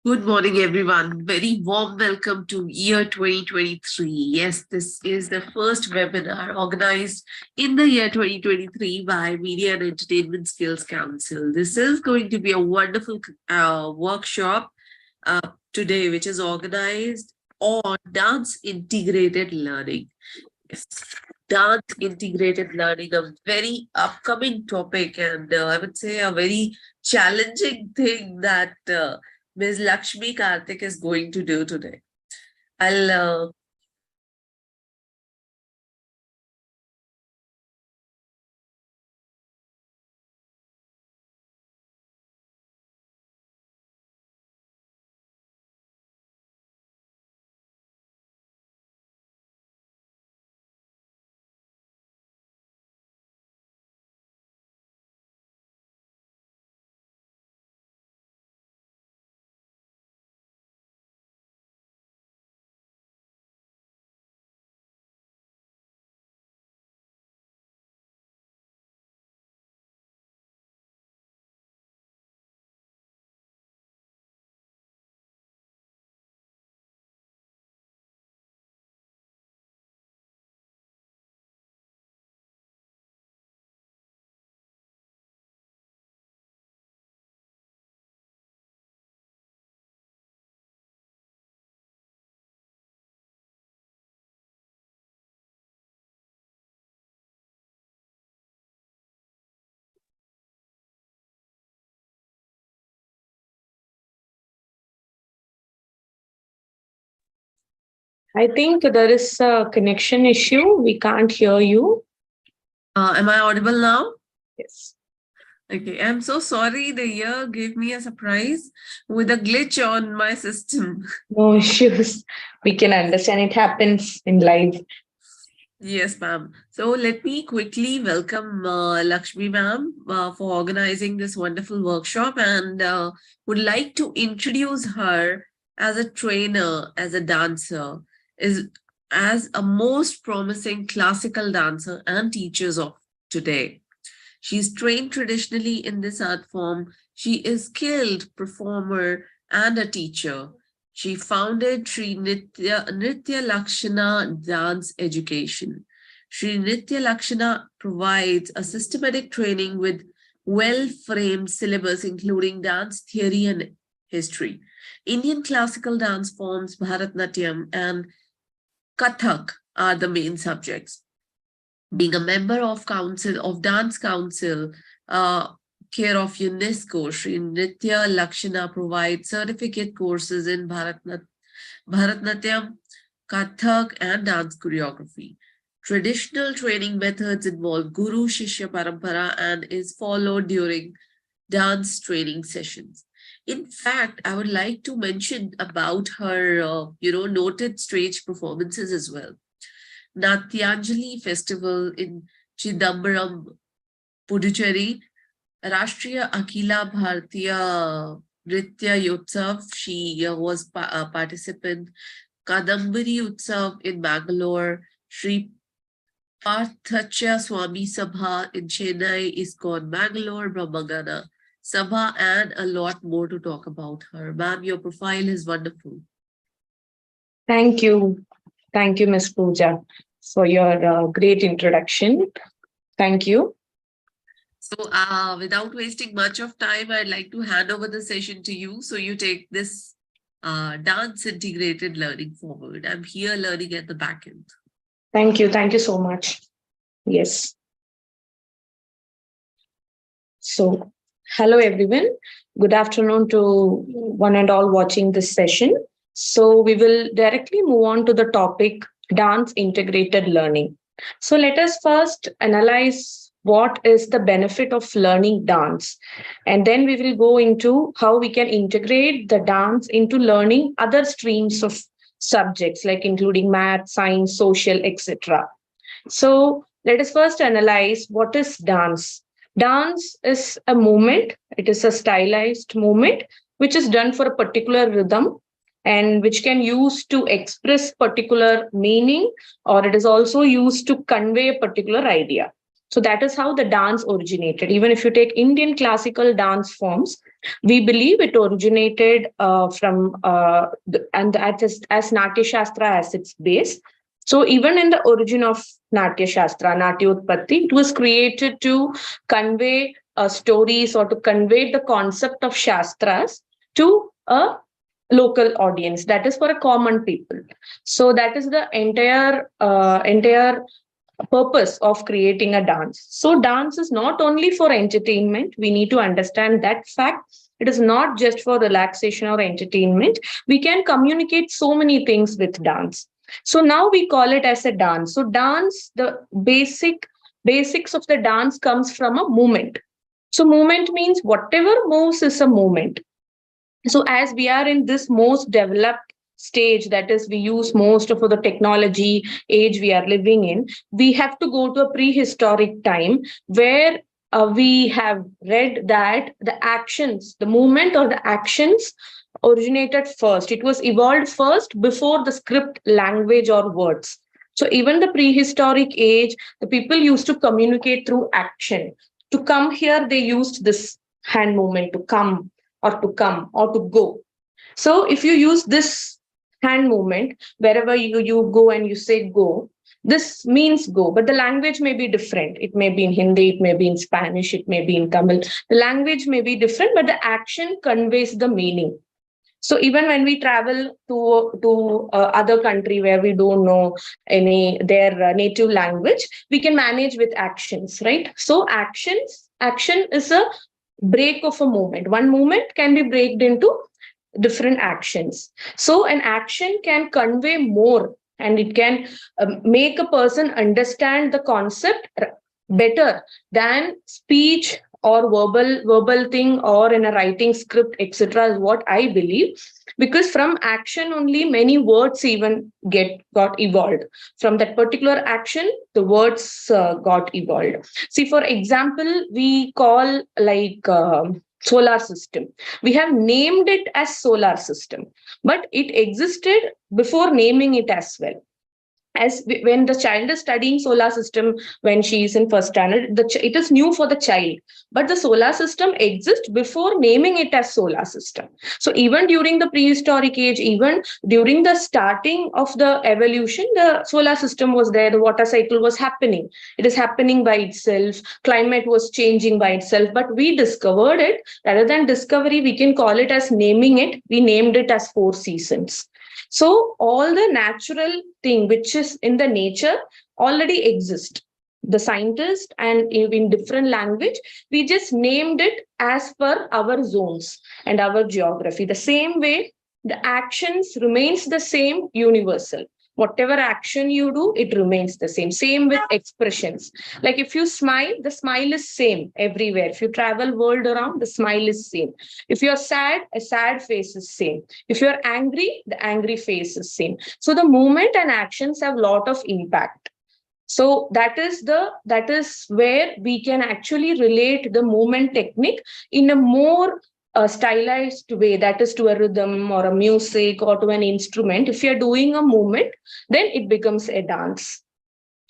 Good morning, everyone. Very warm welcome to year 2023. Yes, this is the first webinar organized in the year 2023 by Media and Entertainment Skills Council. This is going to be a wonderful workshop today, which is organized on dance integrated learning. Yes. Dance integrated learning, a very upcoming topic, and I would say a very challenging thing that Ms. Lakshmi Karthik is going to do today. I'll I think there is a connection issue. We can't hear you. am I audible now? Yes. Okay, I'm so sorry. The year gave me a surprise with a glitch on my system. No issues. We can understand it happens in life. Yes, ma'am. So let me quickly welcome Lakshmi ma'am for organizing this wonderful workshop, and would like to introduce her as a trainer, as a dancer, is as a most promising classical dancer and teachers of today. She's trained traditionally in this art form. She is skilled performer and a teacher. She founded Sri Nritya Lakshana Dance Education. Sri Nritya Lakshana provides a systematic training with well-framed syllabus, including dance theory and history. Indian classical dance forms, Bharatnatyam and Kathak are the main subjects. Being a member of Dance Council, care of UNESCO, Sri Nritya Lakshana provides certificate courses in Bharatnatyam, Kathak, and dance choreography. Traditional training methods involve Guru Shishya Parampara and is followed during dance training sessions. In fact, I would like to mention about her, noted stage performances as well. Natyanjali Festival in Chidambaram, Puducherry, Rashtriya Akila Bhartiya Nritya Utsav, she was a participant. Kadambari Utsav in Bangalore, Sri Parthacha Swami Sabha in Chennai, ISKCON Bangalore, Brahmagana Sabha, and a lot more to talk about her. Ma'am, your profile is wonderful. Thank you. Thank you, Ms. Pooja, for your great introduction. Thank you. So without wasting much of time, I'd like to hand over the session to you. So you take this dance integrated learning forward. I'm here learning at the back end. Thank you. Thank you so much. Yes. So, hello everyone. Good afternoon to one and all watching this session. So we will directly move on to the topic dance integrated learning. So let us first analyze what is the benefit of learning dance. And then we will go into how we can integrate the dance into learning other streams of subjects like including math, science, social, etc. So let us first analyze what is dance. Dance is a movement, it is a stylized movement which is done for a particular rhythm and which can use to express particular meaning, or it is also used to convey a particular idea. So that is how the dance originated. Even if you take Indian classical dance forms, We believe it originated from and that is as Natya Shastra as its base. So even in the origin of Natya Shastra, Natya Utpatti, it was created to convey stories or to convey the concept of Shastras to a local audience, that is for a common people. So that is the entire purpose of creating a dance. So dance is not only for entertainment. We need to understand that fact. It is not just for relaxation or entertainment. We can communicate so many things with dance. So now we call it as a dance. So dance, the basics of the dance comes from a movement. So movement means whatever moves is a movement. So as we are in this most developed stage, that is we use most of the technology age we are living in, we have to go to a prehistoric time where we have read that the movement or the actions originated first. It was evolved first before the script language or words. So even the prehistoric age, the people used to communicate through action. To come here, they used this hand movement, to come or to come or to go. So if you use this hand movement, wherever you go and you say go, this means go, but the language may be different. It may be in Hindi, it may be in Spanish, it may be in Tamil. The language may be different, but the action conveys the meaning. So even when we travel to other country where we don't know any their native language, we can manage with actions, right? So action is a break of a movement. One movement can be breaked into different actions. So an action can convey more, and it can make a person understand the concept better than speech or verbal thing or in a writing script, etc. is what I believe, because from action only many words even got evolved. From that particular action, the words got evolved. See, for example, we call like solar system. We have named it as solar system, but it existed before naming it as well. As when the child is studying solar system, when she is in first standard, it is new for the child, but the solar system exists before naming it as solar system. So even during the prehistoric age, even during the starting of the evolution, the solar system was there, the water cycle was happening, it is happening by itself, climate was changing by itself, but we discovered it. Rather than discovery, we can call it as naming it. We named it as 4 seasons. So all the natural thing which is in the nature already exist. The scientist and in different language, we just named it as per our zones and our geography. The same way, the actions remains the same, universal. Whatever action you do, it remains the same. Same with expressions. Like if you smile, the smile is same everywhere. If you travel world around, the smile is same. If you're sad, a sad face is same. If you're angry, the angry face is same. So the movement and actions have a lot of impact. So that is where we can actually relate the movement technique in a more stylized way, that is to a rhythm or a music or to an instrument. If you're doing a movement, then it becomes a dance.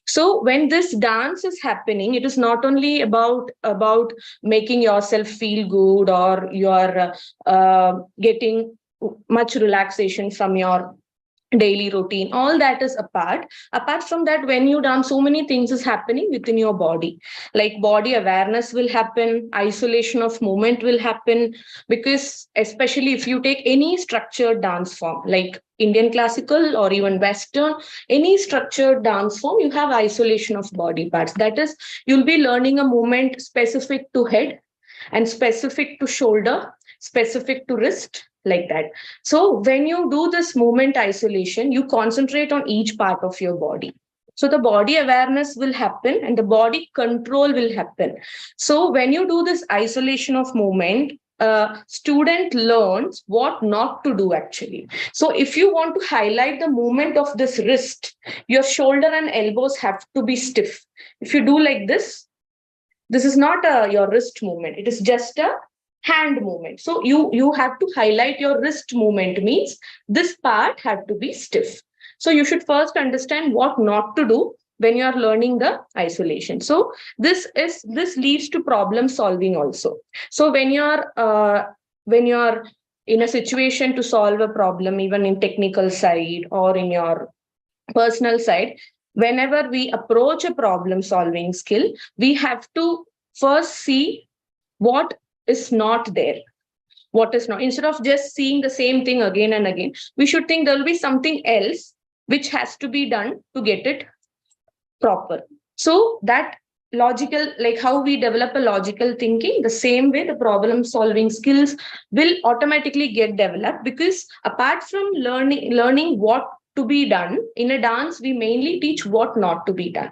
So when this dance is happening, it is not only about making yourself feel good or you are getting much relaxation from your daily routine. All that is apart from that, when you dance, so many things is happening within your body, like body awareness will happen, isolation of movement will happen, because especially if you take any structured dance form like Indian classical or even Western, any structured dance form, you have isolation of body parts. That is, you'll be learning a movement specific to head and specific to shoulder, specific to wrist, like that. So when you do this movement isolation, you concentrate on each part of your body. So the body awareness will happen and the body control will happen. So when you do this isolation of movement, student learns what not to do actually. So if you want to highlight the movement of this wrist, your shoulder and elbows have to be stiff. If you do like this is not your wrist movement. It is just a hand movement. So you have to highlight your wrist movement, means this part have to be stiff. So you should first understand what not to do when you are learning the isolation. So this leads to problem solving also. So when you are when you're in a situation to solve a problem, even in technical side or in your personal side, whenever we approach a problem solving skill, we have to first see what is not there, what is not. Instead of just seeing the same thing again and again, we should think there will be something else which has to be done to get it proper. So that logical, like how we develop a logical thinking, the same way the problem solving skills will automatically get developed, because apart from learning what to be done in a dance, we mainly teach what not to be done.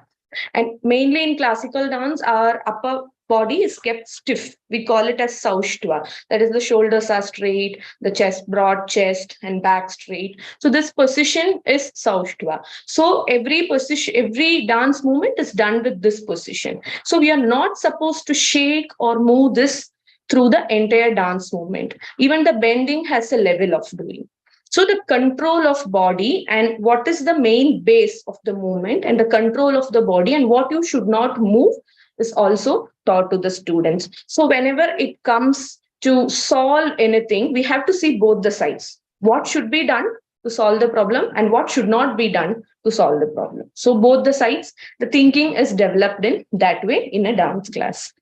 And mainly in classical dance, our upper body is kept stiff. We call it as saushtva. That is, the shoulders are straight, the chest, broad chest, and back straight. So this position is saushtva. So every position, every dance movement is done with this position. So we are not supposed to shake or move this through the entire dance movement. Even the bending has a level of doing. So the control of body and what is the main base of the movement, and the control of the body and what you should not move, is also taught to the students. So whenever it comes to solve anything, we have to see both the sides. What should be done to solve the problem and what should not be done to solve the problem. So both the sides, the thinking is developed in that way in a dance class.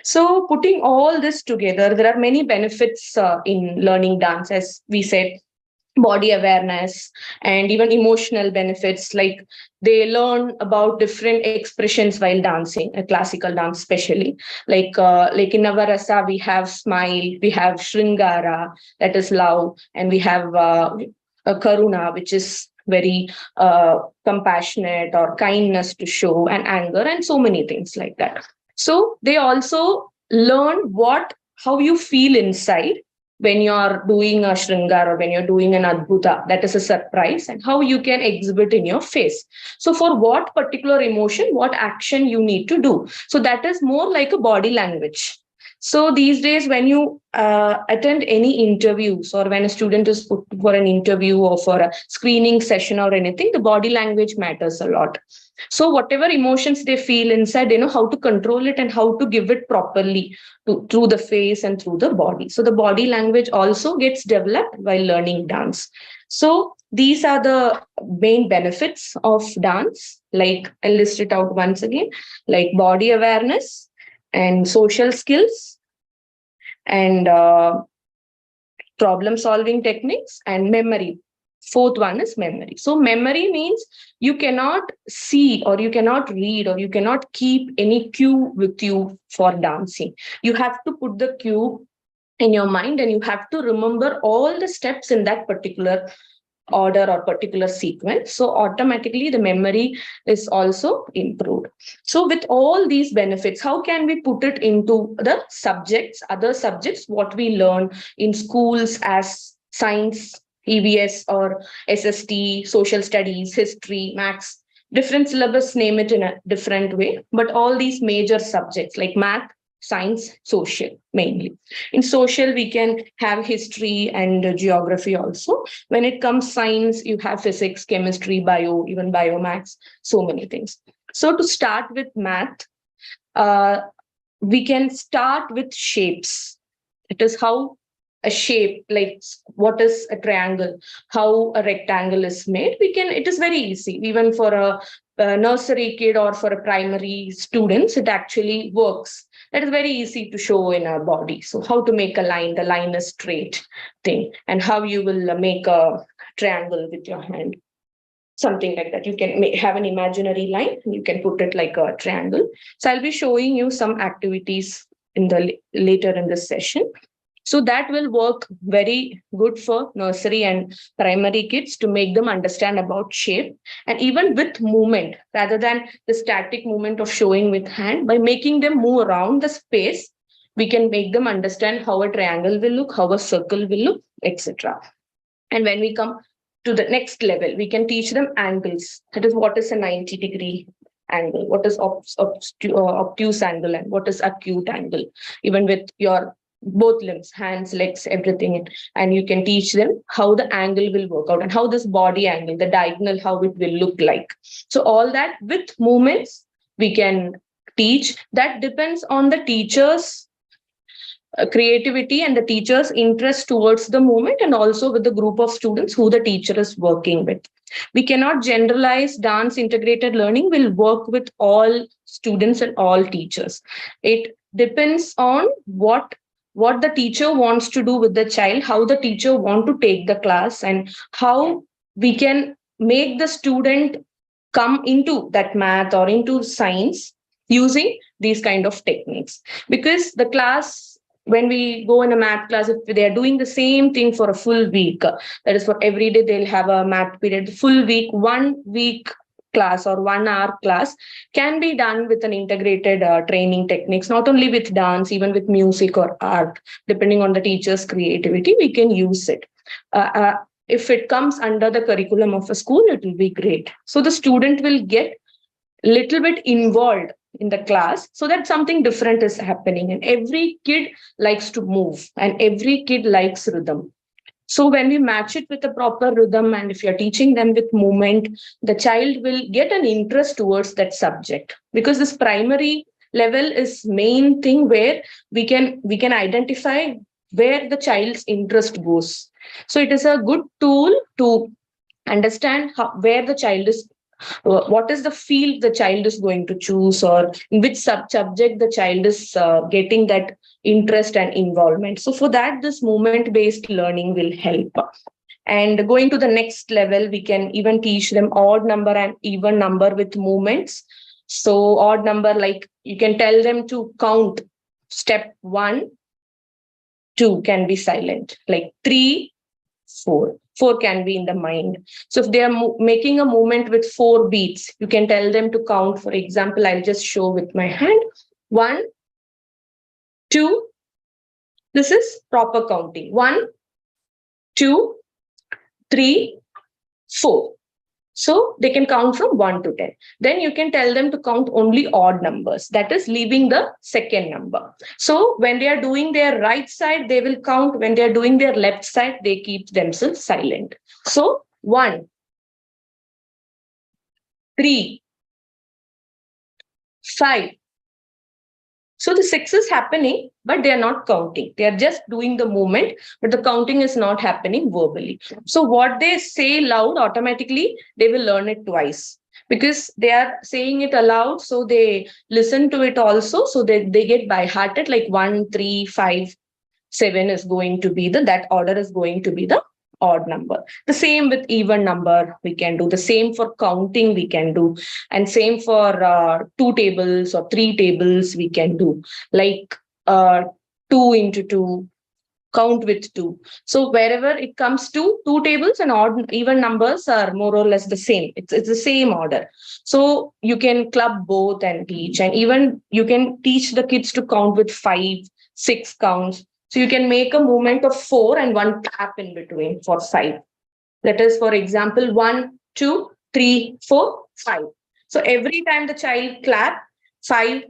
So putting all this together, there are many benefits in learning dance, as we said: body awareness and even emotional benefits, like they learn about different expressions while dancing, a classical dance especially, like in Navarasa we have smile, we have shringara, that is love, and we have a karuna, which is very compassionate or kindness to show, and anger, and so many things like that. So they also learn what how you feel inside when you're doing a shringar or when you're doing an adbhuta, that is a surprise, and how you can exhibit in your face. So for what particular emotion, what action you need to do. So that is more like a body language. So these days, when you attend any interviews, or when a student is put for an interview or for a screening session or anything, the body language matters a lot. So whatever emotions they feel inside, they know how to control it and how to give it properly through the face and through the body. So the body language also gets developed while learning dance. So these are the main benefits of dance. Like, I'll list it out once again, like body awareness and social skills and problem solving techniques and memory. Fourth one is memory. So memory means you cannot see or you cannot read or you cannot keep any cue with you for dancing. You have to put the cue in your mind and you have to remember all the steps in that particular order or particular sequence. So automatically the memory is also improved. So with all these benefits, how can we put it into the subjects, other subjects, what we learn in schools as science, EVS or SST, social studies, history, maths, different syllabus, name it in a different way. But all these major subjects like math, science, social mainly. In social, we can have history and geography also. When it comes science, you have physics, chemistry, bio, even biomaths, so many things. So to start with math, we can start with shapes. It is how a shape, like what is a triangle, how a rectangle is made. It is very easy. Even for a nursery kid or for a primary students, it actually works. That is very easy to show in our body. So how to make a line, the line is straight thing, and how you will make a triangle with your hand. Something like that. You can have an imaginary line and you can put it like a triangle. So I'll be showing you some activities in the later in this session. So that will work very good for nursery and primary kids to make them understand about shape, and even with movement rather than the static movement of showing with hand. By making them move around the space, we can make them understand how a triangle will look, how a circle will look, etc. And when we come to the next level, we can teach them angles. That is, what is a 90-degree angle, what is obtuse angle, and what is acute angle, even with your both limbs, hands, legs, everything. And you can teach them how the angle will work out and how this body angle, the diagonal, how it will look like. So all that with movements we can teach. That depends on the teacher's creativity and the teacher's interest towards the movement, and also with the group of students who the teacher is working with. We cannot generalize dance integrated learning will work with all students and all teachers. It depends on what the teacher wants to do with the child, how the teacher want to take the class, and how we can make the student come into that math or into science using these kind of techniques. Because the class, when we go in a math class, if they are doing the same thing for a full week, that is for every day they'll have a math period, full week, 1 week class or 1 hour class can be done with an integrated training techniques, not only with dance, even with music or art, depending on the teacher's creativity, we can use it. If it comes under the curriculum of a school, it will be great. So the student will get little bit involved in the class, so that something different is happening, and every kid likes to move and every kid likes rhythm. So when we match it with a proper rhythm, and if you're teaching them with movement, the child will get an interest towards that subject, because this primary level is main thing where we can identify where the child's interest goes. So it is a good tool to understand where the child is, what is the field the child is going to choose, or in which subject the child is getting that interest and involvement. So for that, this movement based learning will help. And going to the next level, we can even teach them odd number and even number with movements. So odd number, like you can tell them to count step 1, 2 can be silent, like 3, 4. 4 can be in the mind. So if they are making a movement with 4 beats, you can tell them to count. For example, I'll just show with my hand. 1, 2. This is proper counting. 1, 2, 3, 4. So they can count from 1 to 10. Then you can tell them to count only odd numbers, that is leaving the second number. So when they are doing their right side, they will count. When they are doing their left side, they keep themselves silent. So 1, 3, 5. So the 6 is happening, but they are not counting. They are just doing the movement, but the counting is not happening verbally. So what they say loud, automatically, they will learn it twice, because they are saying it aloud. So they listen to it also. So they get by hearted, like 1, 3, 5, 7 is going to be that order is going to be the odd number. The same with even number, we can do the same for counting, we can do, and same for 2 tables or 3 tables, we can do, like 2 into 2, count with 2. So wherever it comes to 2 tables and odd even numbers are more or less the same. It's the same order. So you can club both and teach, and even you can teach the kids to count with 5, 6 counts. So you can make a movement of 4 and 1 clap in between for 5. That is, for example, 1, 2, 3, 4, 5. So every time the child clap, 5,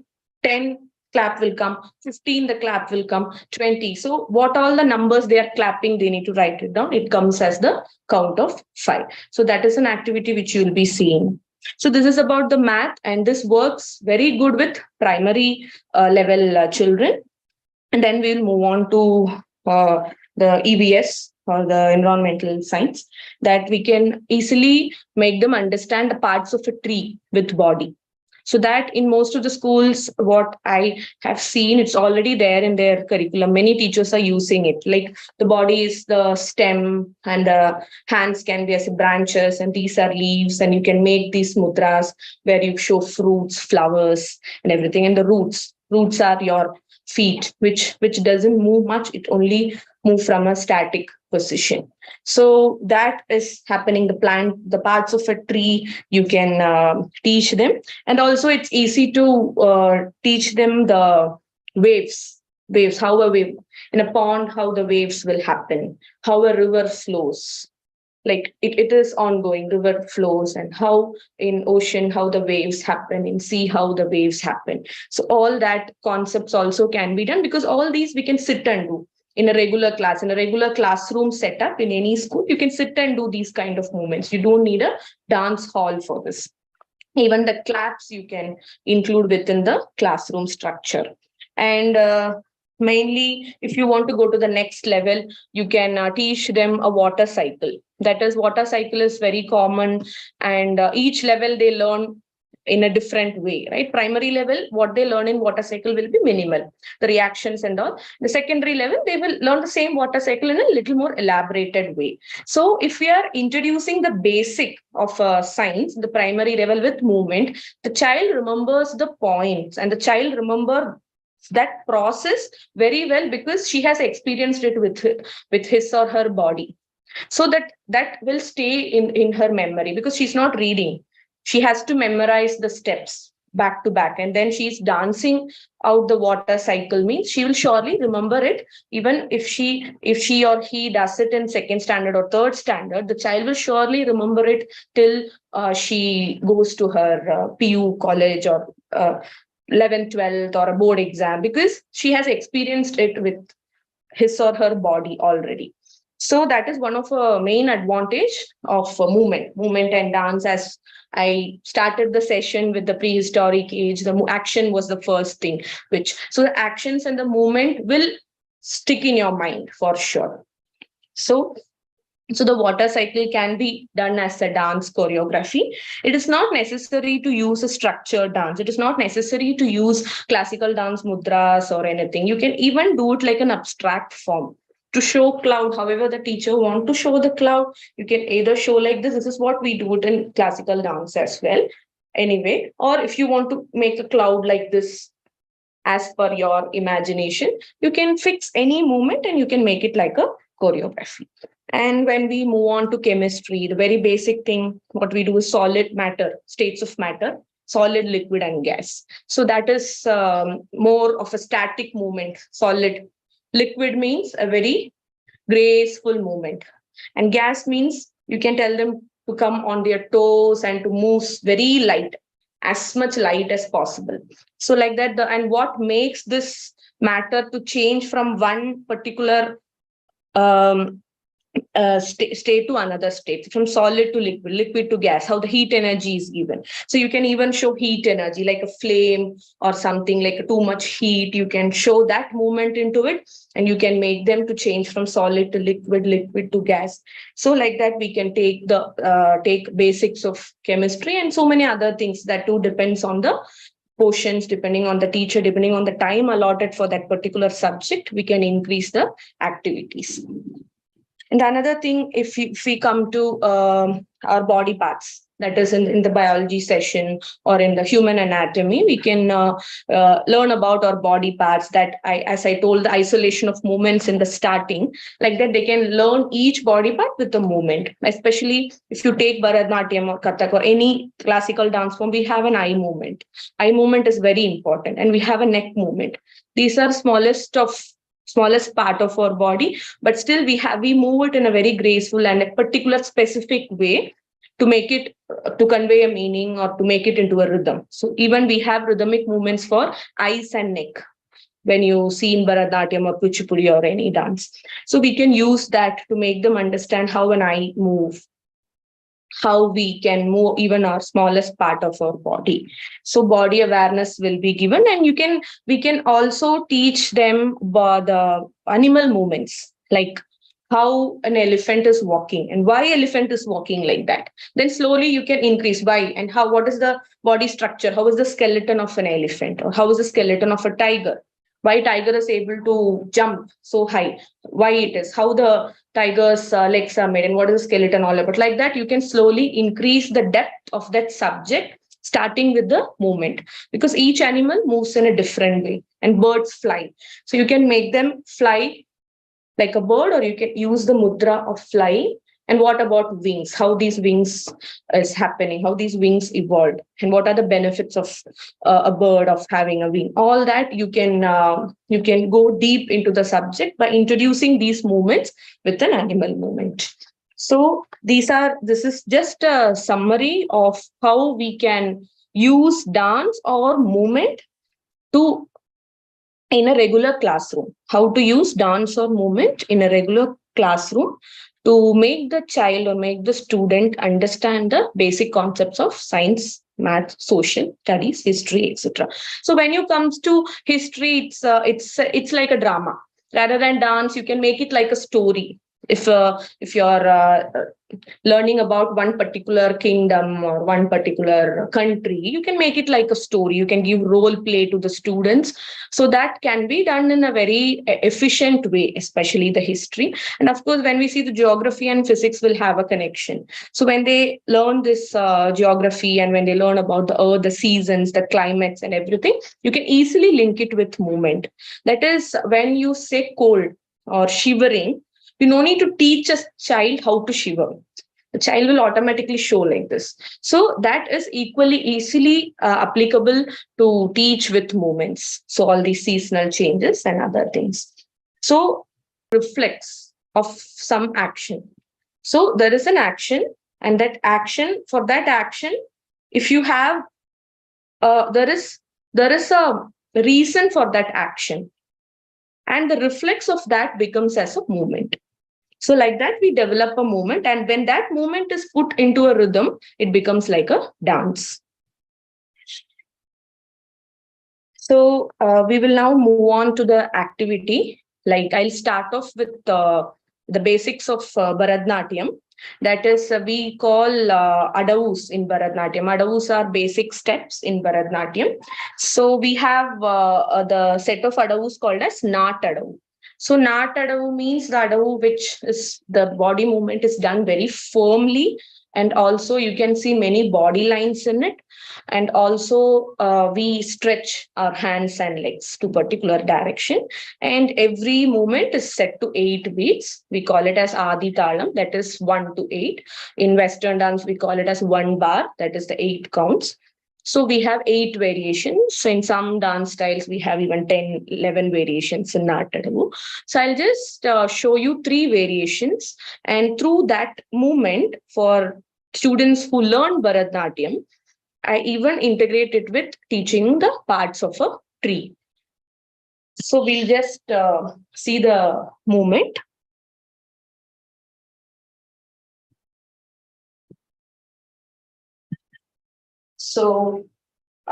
10, clap will come, 15, the clap will come, 20. So what all the numbers they are clapping, they need to write it down. It comes as the count of 5. So that is an activity which you will be seeing. So this is about the math, and this works very good with primary level children. And then we'll move on to the EVS, or the environmental science, that we can easily make them understand the parts of a tree with body. So that in most of the schools, what I have seen, it's already there in their curriculum. Many teachers are using it. Like the body is the stem, and the hands can be as branches, and these are leaves, and you can make these mudras where you show fruits, flowers, and everything. And the roots are your feet, which doesn't move much. It only move from a static position. So that is happening. The plant, the parts of a tree, you can teach them. And also it's easy to teach them the waves, how a wave in a pond, how the waves will happen, how a river flows. Like it is ongoing, river flows, and how in ocean, how the waves happen, in sea, how the waves happen. So all that concepts also can be done, because all these we can sit and do in a regular class, in a regular classroom setup in any school. You can sit and do these kind of movements. You don't need a dance hall for this. Even the claps you can include within the classroom structure. And Mainly, if you want to go to the next level, you can teach them a water cycle. That is, water cycle is very common, and each level they learn in a different way, right? Primary level, what they learn in water cycle will be minimal, the reactions and all. The secondary level, they will learn the same water cycle in a little more elaborated way. So if we are introducing the basic of science, the primary level with movement, the child remembers the points, and the child remember that process very well because she has experienced it with his or her body. So that will stay in her memory, because she's not reading, she has to memorize the steps back to back, and then she's dancing out the water cycle, means she will surely remember it. Even if she or he does it in second standard or third standard, the child will surely remember it till she goes to her PU college, or 11th 12th, or a board exam, because she has experienced it with his or her body already. So that is one of a main advantage of movement and dance. As I started the session with the prehistoric age, the action was the first thing, which, so the actions and the movement will stick in your mind for sure. So the water cycle can be done as a dance choreography. It is not necessary to use a structured dance. It is not necessary to use classical dance mudras or anything. You can even do it like an abstract form to show cloud. However, the teacher want to show the cloud, you can either show like this. This is what we do it in classical dance as well. Anyway, or if you want to make a cloud like this as per your imagination, you can fix any movement and you can make it like a choreography. And when we move on to chemistry, the very basic thing, what we do is solid matter, states of matter, solid, liquid, and gas. So that is more of a static movement. Solid, liquid means a very graceful movement. And gas means you can tell them to come on their toes and to move very light, as much light as possible. So like that, and what makes this matter to change from one particular um, state to another state, from solid to liquid, liquid to gas, how the heat energy is given. So you can even show heat energy like a flame or something like too much heat. You can show that movement into it, and you can make them to change from solid to liquid, liquid to gas. So like that, we can take basics of chemistry and so many other things. That too depends on the portions, depending on the teacher, depending on the time allotted for that particular subject, we can increase the activities. And another thing, if we come to our body parts, that is in the biology session or in the human anatomy, we can learn about our body parts. That as I told, the isolation of movements in the starting, like that, they can learn each body part with the movement. Especially if you take Bharatanatyam or Kathak or any classical dance form, we have an eye movement. Eye movement is very important, and we have a neck movement. These are smallest part of our body, but still we move it in a very graceful and a particular specific way to make it to convey a meaning or to make it into a rhythm. So even we have rhythmic movements for eyes and neck when you see in Bharatanatyam or Kuchipudi or any dance. So we can use that to make them understand how an eye move, how we can move even our smallest part of our body. So body awareness will be given, and we can also teach them the animal movements, like how an elephant is walking and why elephant is walking like that. Then slowly you can increase why and how, what is the body structure, how is the skeleton of an elephant, or how is the skeleton of a tiger, why tiger is able to jump so high, why it is, how the tiger's legs are made, and what is the skeleton all about. Like that, you can slowly increase the depth of that subject, starting with the movement, because each animal moves in a different way, and birds fly. So you can make them fly like a bird, or you can use the mudra of flying. And what about wings? How these wings is happening, how these wings evolved, and what are the benefits of a bird of having a wing? All that you can go deep into the subject by introducing these movements with an animal movement. So this is just a summary of how we can use dance or movement to in a regular classroom, how to use dance or movement in a regular classroom to make the child or make the student understand the basic concepts of science, math, social studies, history, etc. So when you comes to history, it's like a drama. Rather than dance, you can make it like a story. If you're learning about one particular kingdom or one particular country, you can make it like a story. You can give role play to the students. So that can be done in a very efficient way, especially the history. And of course, when we see the geography and physics will have a connection. So when they learn this geography, and when they learn about the earth, the seasons, the climates and everything, you can easily link it with movement. That is, when you say cold or shivering, you no need to teach a child how to shiver. The child will automatically show like this. So that is equally easily applicable to teach with movements. So all these seasonal changes and other things. So reflex of some action. So there is an action, and that action, for that action, if you have, there is a reason for that action, and the reflex of that becomes as a movement. So like that, we develop a movement, and when that movement is put into a rhythm, it becomes like a dance. So we will now move on to the activity. Like I'll start off with the basics of Bharatanatyam. That is, we call adavus in Bharatanatyam. Adavus are basic steps in Bharatanatyam. So we have the set of adavus called as Nat Adavu. So Nat Adavu means the Adavu which is the body movement is done very firmly, and also you can see many body lines in it. And also we stretch our hands and legs to particular direction, and every movement is set to 8 beats. We call it as Adi Talam, that is 1 to 8. In Western dance, we call it as 1 bar, that is the 8 counts. So we have 8 variations. So in some dance styles, we have even 10, 11 variations in Natadavu. So I'll just show you 3 variations. And through that movement, for students who learn Bharatanatyam, I even integrate it with teaching the parts of a tree. So we'll just see the movement. So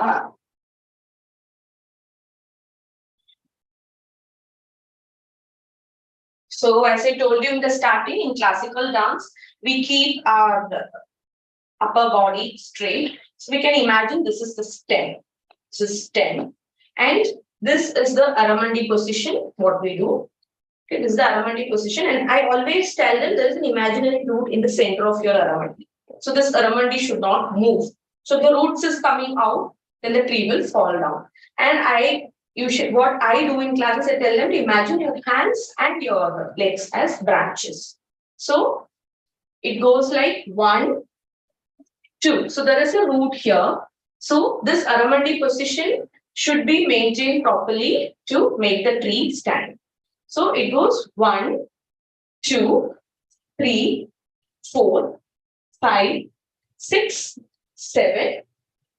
as I told you in the starting, in classical dance, we keep our upper body straight. So we can imagine this is the stem. This is stem. And this is the Aramandi position, what we do. Okay, this is the Aramandi position. And I always tell them there is an imaginary root in the center of your Aramandi. So this Aramandi should not move. So the roots is coming out, then the tree will fall down. And what I do in classes, I tell them to imagine your hands and your legs as branches. So it goes like 1, 2. So there is a root here. So this Aramandi position should be maintained properly to make the tree stand. So it goes 1, 2, 3, 4, 5, 6, 7,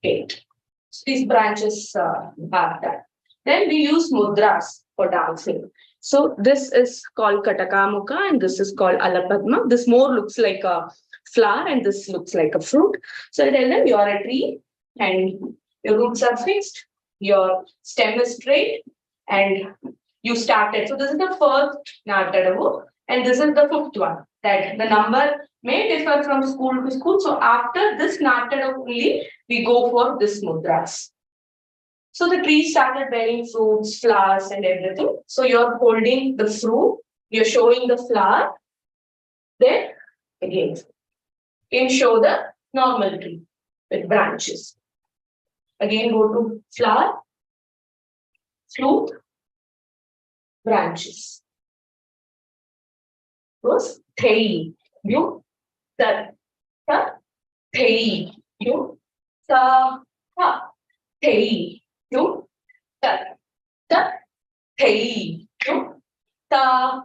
8. So these branches are that. Then we use mudras for dancing. So this is called Katakamukha and this is called Alapadma. This more looks like a flower and this looks like a fruit. So I tell them you are a tree and your roots are fixed, your stem is straight, and you started. So this is the first Natadavu, and this is the 5th one. That the number may differ from school to school. So after this Natadavu only, we go for this mudras. So the tree started bearing fruits, flowers, and everything. So you're holding the fruit, you're showing the flower. Then again, you can show the normal tree with branches. Again, go to flower, fruit, branches. Was thei, you, ta, thei, you, ta, thei, you, ta, thei, you, ta,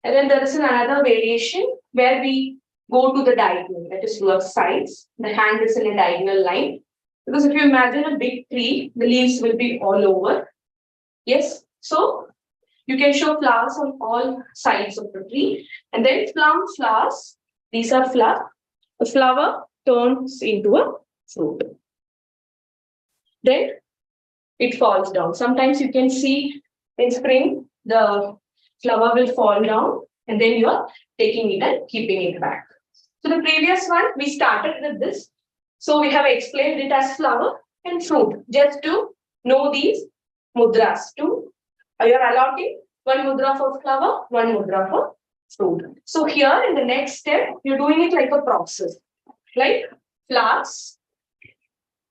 and then there is another variation where we go to the diagonal, that is towards sides. The hand is in a diagonal line. Because if you imagine a big tree, the leaves will be all over. Yes, so you can show flowers on all sides of the tree. And then plum flowers, these are flowers. The flower turns into a fruit. Then it falls down. Sometimes you can see in spring, the flower will fall down and then you are taking it and keeping it back. So the previous one, we started with this. So we have explained it as flower and fruit, just to know these mudras. You are allotting one mudra for flower, one mudra for fruit. So here in the next step, you're doing it like a process, like flowers,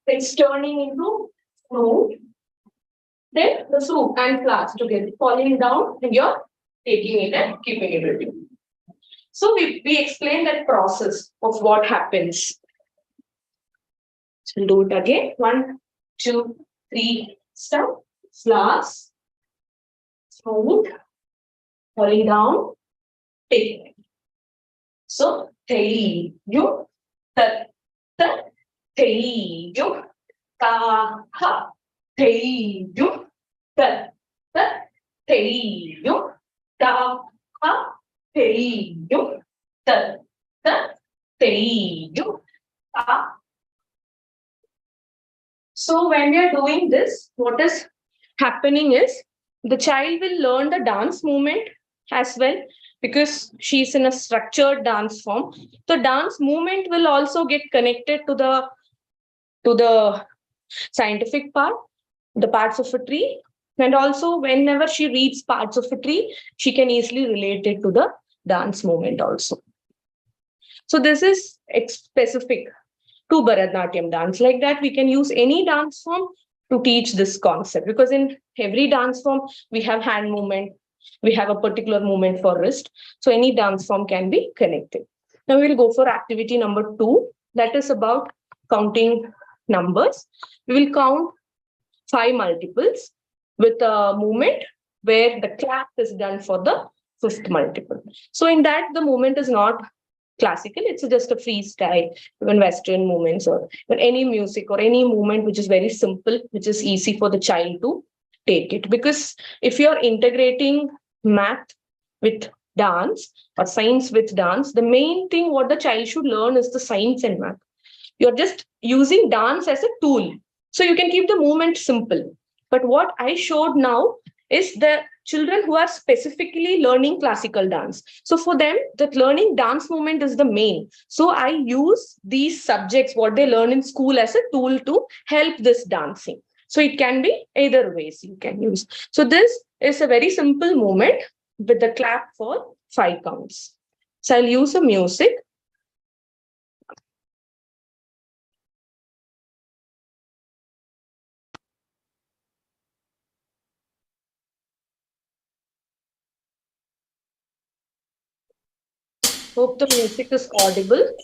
it's turning into fruit, then the fruit and flowers together falling down, and you're taking it and keeping it with you. So we explained that process of what happens. So we'll do it again. 1, 2, 3, stop. Flowers, fruit, falling down, take. So hey, you, ta, hey, you, ka, ha, hey, you, ta, hey, you, ka, ha, hey, you, ta, hey, you, ka. So when we are doing this, what is happening is the child will learn the dance movement as well, because she's in a structured dance form. The dance movement will also get connected to the scientific part, the parts of a tree, and also whenever she reads parts of a tree, she can easily relate it to the dance movement also. So this is specific to Bharatanatyam dance. Like that, we can use any dance form to teach this concept, because in every dance form, we have hand movement, we have a particular movement for wrist. So any dance form can be connected. Now we will go for activity number 2. That is about counting numbers. We will count 5 multiples with a movement where the clap is done for the 5th multiple. So in that, the movement is not classical, it's just a freestyle, even Western movements or any music or any movement which is very simple, which is easy for the child to take it. Because if you're integrating math with dance or science with dance, the main thing what the child should learn is the science and math. You're just using dance as a tool. So you can keep the movement simple. But what I showed now is the children who are specifically learning classical dance. So for them, that learning dance movement is the main. So I use these subjects, what they learn in school, as a tool to help this dancing. So it can be either ways you can use. So this is a very simple movement with the clap for 5 counts. So I'll use a music. Hope the music is audible.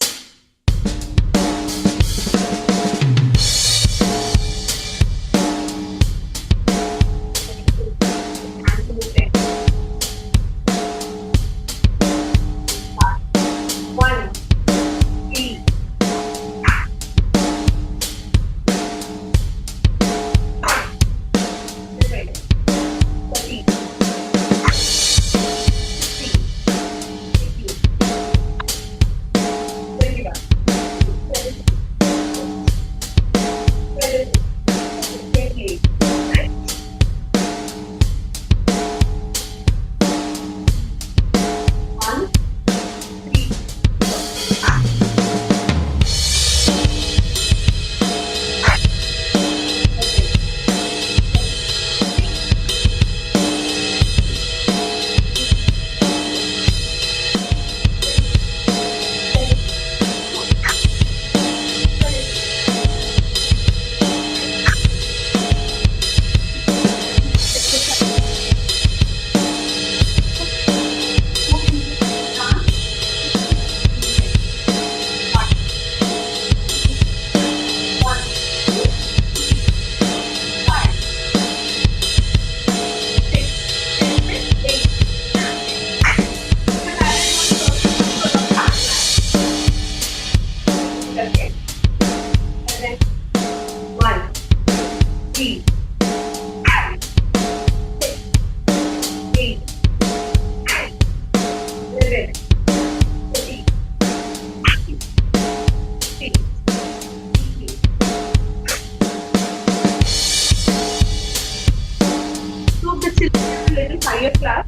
higher class,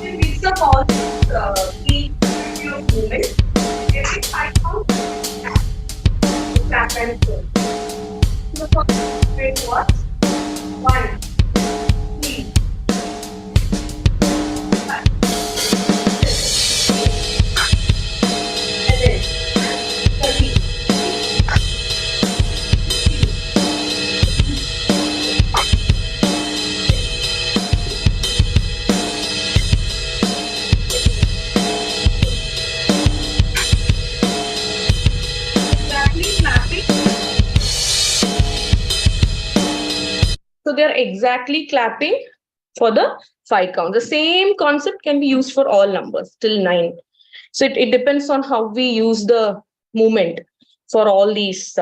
we mix up all three movements. Every 5 count, clap and pull. So the first movement was 1, 3, 5, 7, 13. So they're exactly clapping for the 5 count. The same concept can be used for all numbers till 9. So it depends on how we use the movement for all these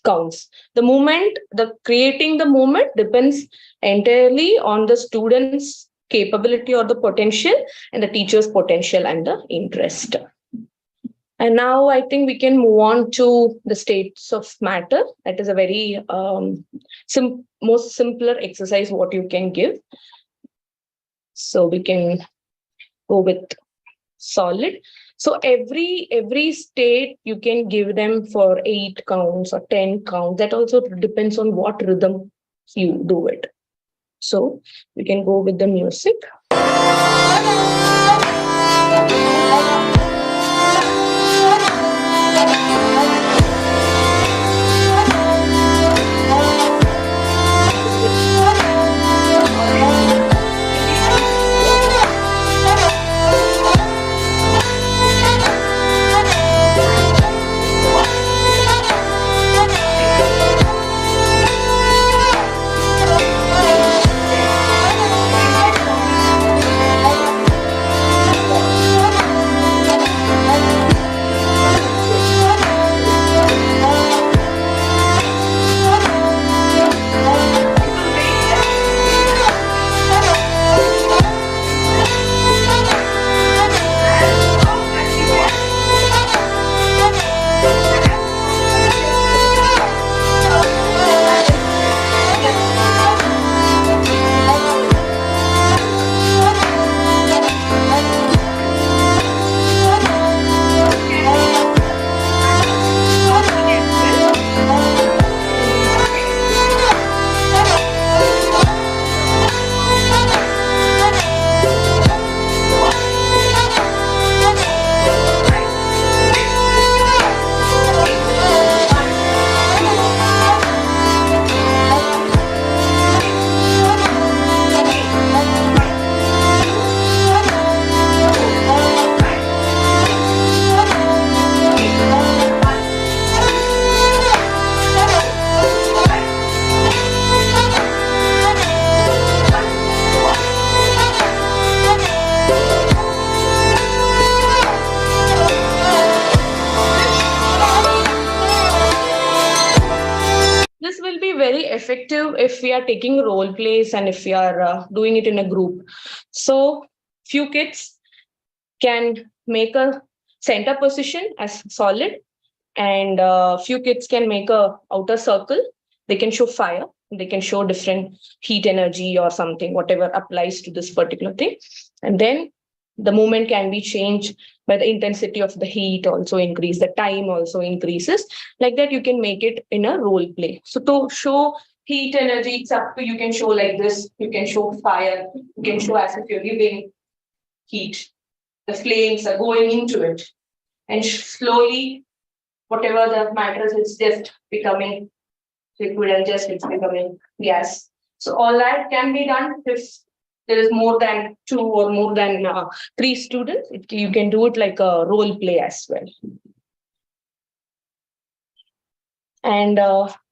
counts. The movement, the creating the movement depends entirely on the student's capability or the potential and the teacher's potential and the interest. And now I think we can move on to the states of matter. That is a very most simpler exercise what you can give. So we can go with solid. So every state you can give them for 8 counts or 10 counts. That also depends on what rhythm you do it. So we can go with the music. This will be very effective if we are taking role plays and if we are doing it in a group. So few kids can make a center position as solid, and few kids can make a outer circle. They can show fire, they can show different heat energy or something, whatever applies to this particular thing. And then the movement can be changed by the intensity of the heat also increase, the time also increases. Like that you can make it in a role play. So to show heat energy, it's up to, you can show like this, you can show fire, you can show as if you're giving heat, the flames are going into it, and slowly whatever the matter is, it's just becoming liquid and just it's becoming gas. So all that can be done if there is more than 2 or more than 3 students. You can do it like a role play as well. And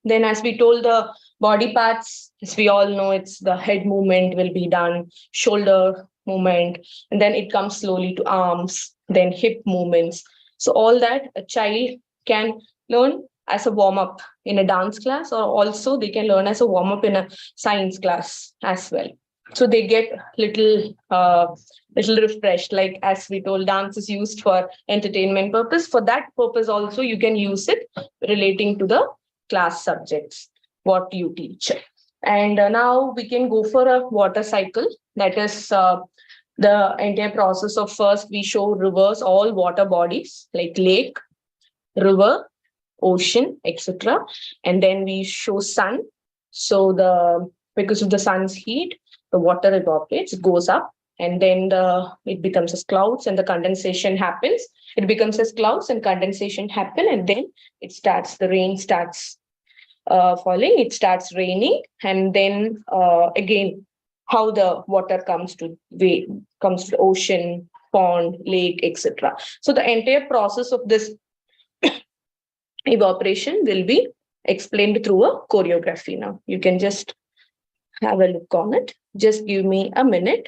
then, as we told, the body parts, as we all know, it's the head movement will be done, shoulder movement, and then it comes slowly to arms, then hip movements. So all that a child can learn as a warm-up in a dance class, or also they can learn as a warm-up in a science class as well. So they get little refreshed. Like as we told, dance is used for entertainment purpose. For that purpose also, you can use it relating to the class subjects, what you teach. And now we can go for a water cycle. That is the entire process of first we show rivers, all water bodies like lake, river, ocean, etc. And then we show sun. So because of the sun's heat, the water evaporates, goes up, and then it becomes as clouds, and the condensation happens. It becomes as clouds, and condensation happen, and then the rain starts falling. It starts raining, and then again, how the water comes to ocean, pond, lake, etc. So the entire process of this evaporation will be explained through a choreography. Now you can just have a look on it. Just give me a minute.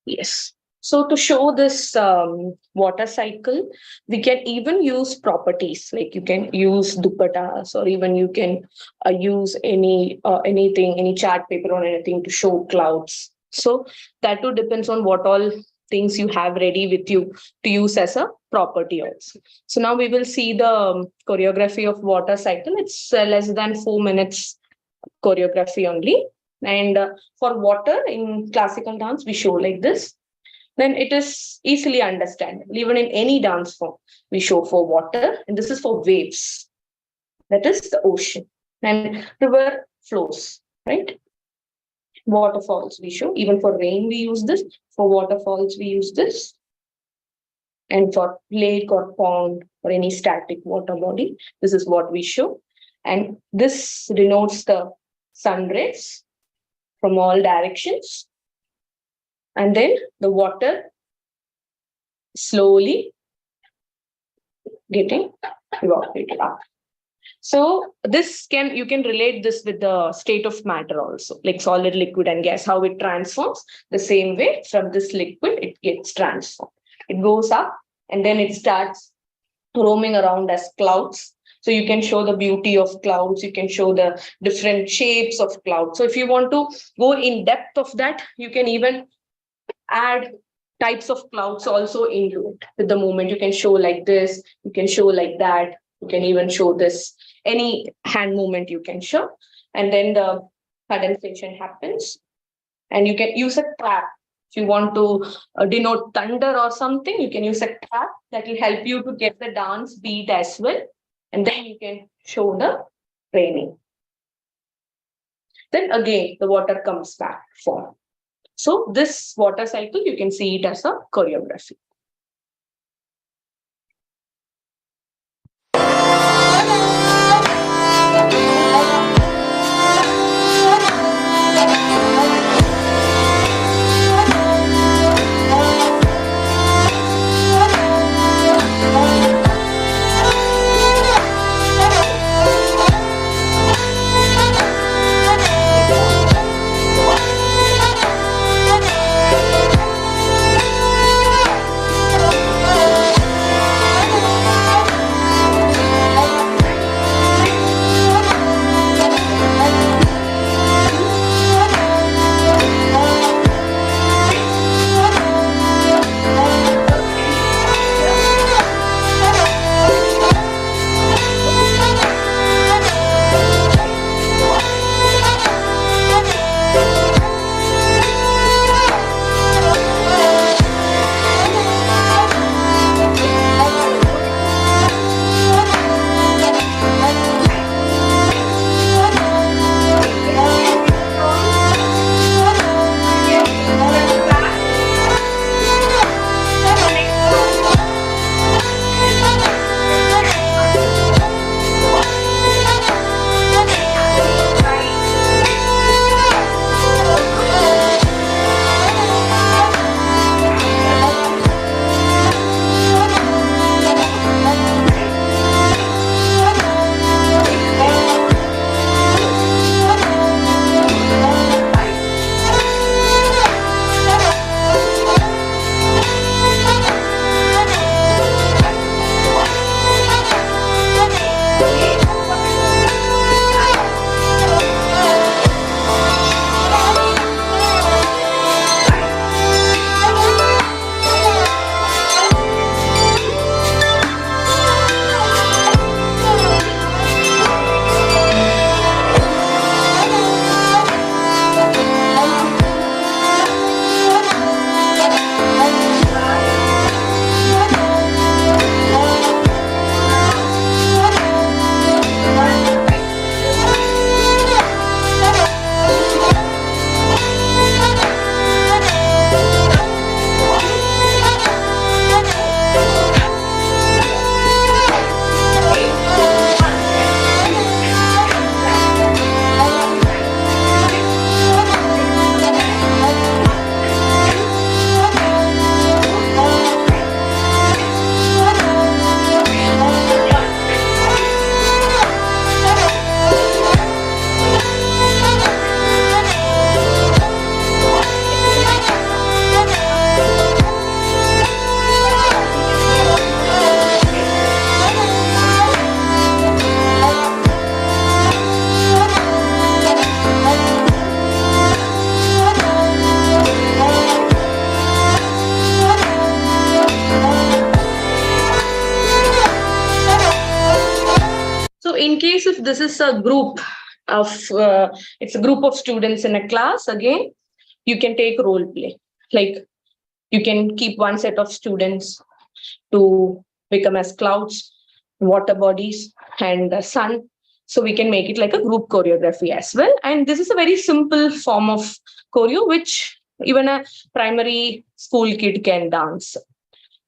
Yes. So to show this water cycle, we can even use properties, like you can use dupattas, or even you can use anything, any chart paper or anything to show clouds. So that too depends on what all things you have ready with you to use as a property also. So now we will see the choreography of water cycle. It's less than 4 minutes choreography only. And for water in classical dance, we show like this. Then it is easily understandable. Even in any dance form, we show for water, and this is for waves. That is the ocean. And river flows, right? Waterfalls we show. Even for rain, we use this. For waterfalls, we use this. And for lake or pond or any static water body, this is what we show. And this denotes the sun rays from all directions. And then the water slowly getting evaporated out. So you can relate this with the state of matter also, like solid, liquid, and gas, how it transforms. The same way from this liquid, it gets transformed. It goes up, and then it starts roaming around as clouds. So you can show the beauty of clouds. You can show the different shapes of clouds. So if you want to go in depth of that, you can even add types of clouds also into it. With the movement, you can show like this, you can show like that, you can even show this, any hand movement you can show. And then the condensation happens, and you can use a trap. If you want to denote thunder or something, you can use a trap that will help you to get the dance beat as well. And then you can show the raining. Then again, the water comes back form. So this water cycle, you can see it as a choreography. if this is a group of, it's a group of students in a class, again, you can take role play. Like you can keep one set of students to become as clouds, water bodies, and the sun. So we can make it like a group choreography as well. And this is a very simple form of choreo, which even a primary school kid can dance.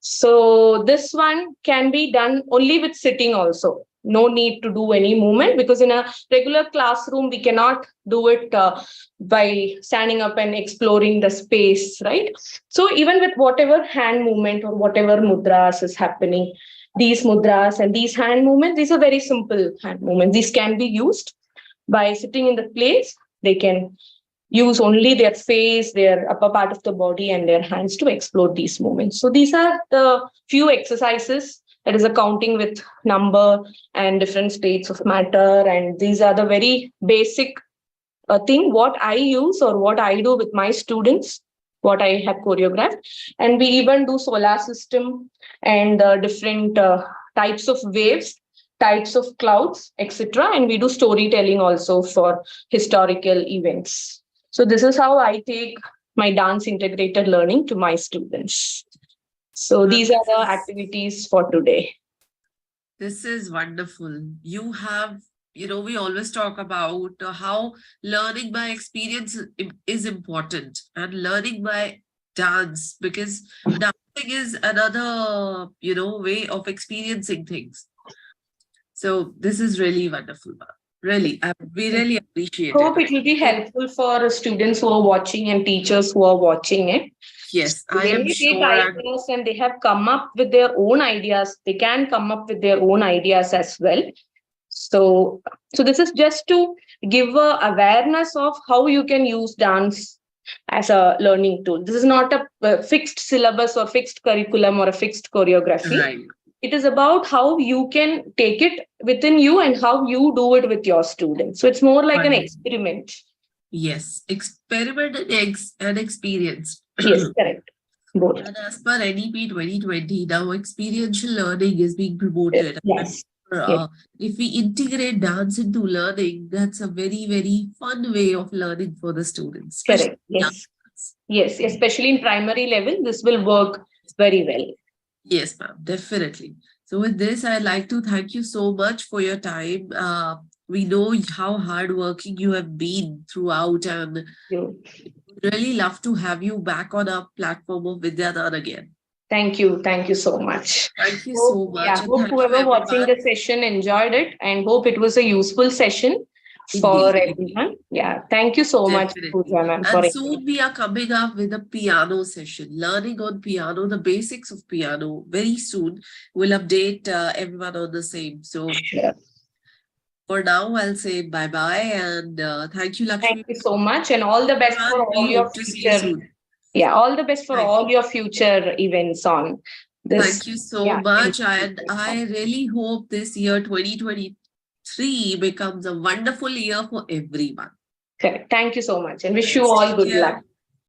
So this one can be done only with sitting also. No need to do any movement, because in a regular classroom, we cannot do it by standing up and exploring the space, right? So even with whatever hand movement or whatever mudras is happening, these mudras and these hand movements, these are very simple hand movements. These can be used by sitting in the place. They can use only their face, their upper part of the body, and their hands to explore these movements. So these are the few exercises, that is accounting with number and different states of matter. And these are the very basic thing what I use or what I do with my students, what I have choreographed. And we even do solar system and different types of waves, types of clouds, etc. And we do storytelling also for historical events. So this is how I take my dance integrated learning to my students. So these are the activities for today. This is wonderful. You have, we always talk about how learning by experience is important, and learning by dance, because dancing is another, way of experiencing things. So this is really wonderful. Really, we really appreciate Hope it. it will be helpful for students who are watching and teachers who are watching it. Yes, I They am may take sure. ideas and they have come up with their own ideas. They can come up with their own ideas as well. So this is just to give a awareness of how you can use dance as a learning tool. This is not a fixed syllabus or fixed curriculum or a fixed choreography. Right. It is about how you can take it within you and how you do it with your students. So it's more like an experiment. Yes, experiment and experience. Yes, correct. Both. And as per NEP 2020, now experiential learning is being promoted. Yes. If we integrate dance into learning, that's a very, very fun way of learning for the students. Correct. Yes. Yes, especially in primary level, this will work very well. Yes, ma'am, definitely. So with this, I'd like to thank you so much for your time. We know how hardworking you have been throughout, and really love to have you back on our platform of Vidyadaan again. Thank you. Thank you so much. Thank you so much. Yeah, hope whoever watching the session enjoyed it, and hope it was a useful session for everyone. Yeah, thank you so much, Pooja ma'am. And soon we are coming up with a piano session, learning on piano, the basics of piano. Very soon we'll update everyone on the same. So for now, I'll say bye-bye, and thank you, Lakshmi. Thank you so much, and all the best for all your future. Yeah, all the best for all your future events on this. Thank you so much, and I really hope this year 2023 becomes a wonderful year for everyone. Okay. Thank you so much, and wish you all good luck.